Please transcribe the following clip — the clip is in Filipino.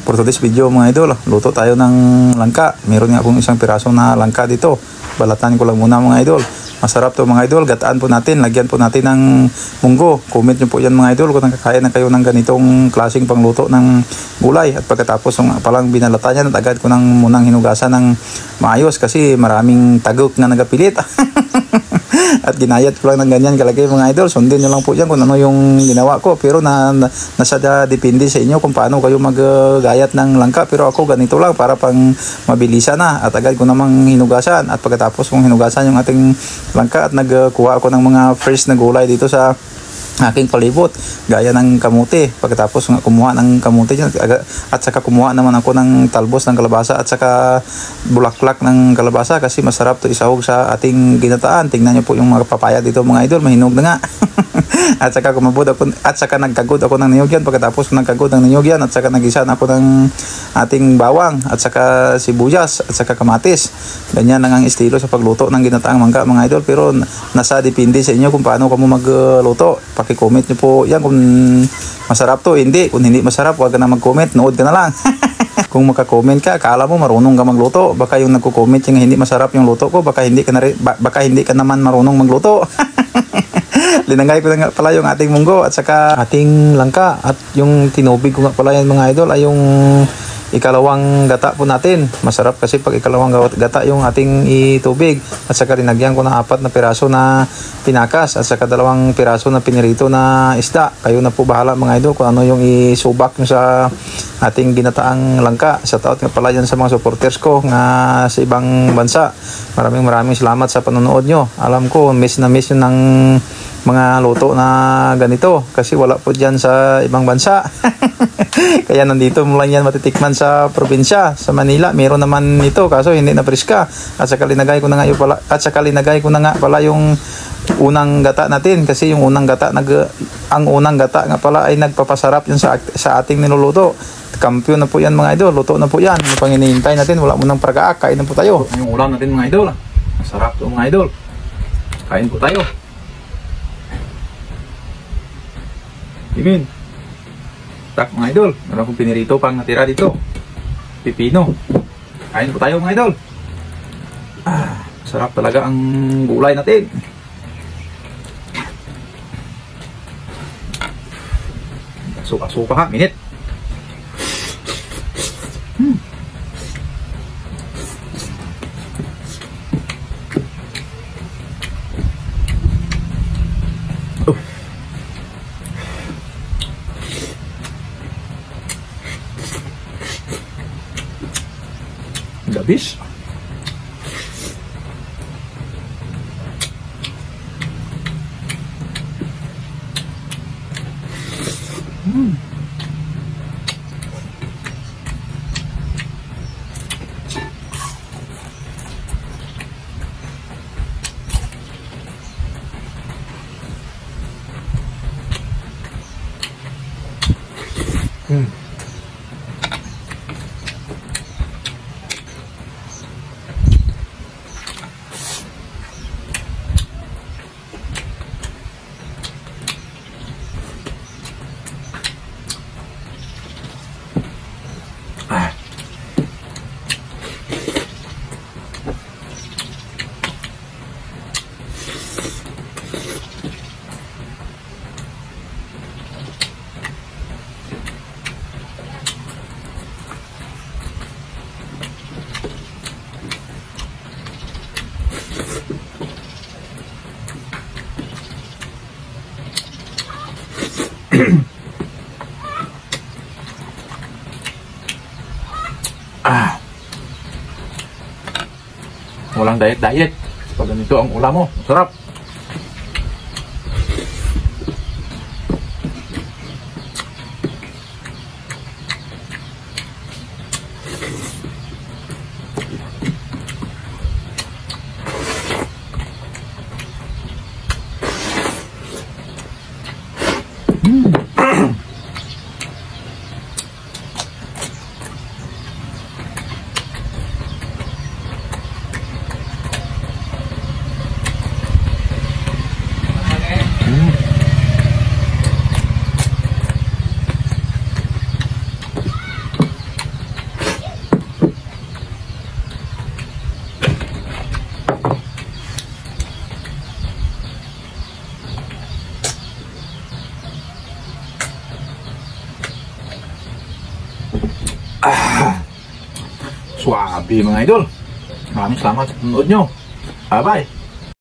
For today's video mga idol, luto tayo ng langka. Meron nga akong isang piraso na langka dito. Balatan ko lang muna mga idol. Masarap to mga idol. Gataan po natin. Lagyan po natin ng munggo. Comment nyo po yan mga idol kung nakakain na kayo ng ganitong klaseng pangluto ng gulay. At pagkatapos palang binalata niya, agad ko nang munang hinugasan ng maayos kasi maraming tagok na nagapilit. At ginayat ko lang ng ganyan kalagay mga idol. Sundin nyo lang po yan kung ano yung ginawa ko. Pero nasa depende sa inyo kung paano kayo maggayat ng langka. Pero ako ganito lang para pang mabilisan na. At agad ko namang hinugasan. At pagkatapos kong hinugasan yung ating langka at nagkuha ako ng mga fresh na gulay dito sa aking palibot, gaya ng kamote. Pagkatapos kumuha ng kamote dyan, at saka kumuha naman ako ng talbos ng kalabasa at saka bulaklak ng kalabasa kasi masarap to isahog sa ating ginataan. Tingnan nyo po yung mga papaya dito mga idol, mahinog na nga. At saka kumabod ako, at saka nagkagod ako ng niyog yan. Pagkatapos nagkagod ng niyog yan, at saka nagisan ako ng ating bawang at saka sibuyas at saka kamatis. Ganyan lang ang estilo sa pagluto ng ginataang mangga mga idol, pero nasa depende sa inyo kung paano kamo magluto. Paki-comment nyo po yan kung masarap to. Hindi, kung hindi masarap, huwag ka na mag-comment, nood ka na lang. Kung maka-comment ka, akala mo marunong ka magluto. Baka yung nagko-comment yung hindi masarap yung luto ko, baka hindi ka naman marunong magluto. Linangay ko na nga pala yung ating munggo at saka ating langka, at yung tinubig ko nga pala yan mga idol ay yung ikalawang gata po natin. Masarap kasi pag ikalawang gata yung ating itubig. At saka rinagyan ko ng 4 na piraso na pinakas at saka 2 piraso na pinirito na isda. Kayo na po bahala mga idol kung ano yung isubak nyo sa ating ginataang langka. Sa taot nga pala yan sa mga supporters ko nga sa ibang bansa. Maraming salamat sa panonood nyo. Alam ko miss na miss yun ng mga luto na ganito kasi wala po dyan sa ibang bansa. Kaya nandito mo lang yan matitikman sa probinsya. Sa Manila meron naman ito kaso hindi na preska. At saka linagay ko na nga pala yung unang gata natin kasi yung unang gata ang unang gata nga pala ay nagpapasarap yun sa ating niluluto. Kampiyon na po yan mga idol. Luto na po yan. Ano pang hinihintay natin? Wala mo nang pragaak. Kain na po tayo. Yung ulam natin mga idol. Masarap to mga idol. Kain po tayo. Imin. Tak mga idol. Meron akong pinirito pang natira dito. Pipino. Kain po tayo mga idol. Sarap talaga ang gulay natin. Suka-suka ha. Minit. Gabis. Walang diet. Pag ganito ang ulam mo, sarap. Swabe mga idol. Maraming salamat sa panonood nyo. Bye bye.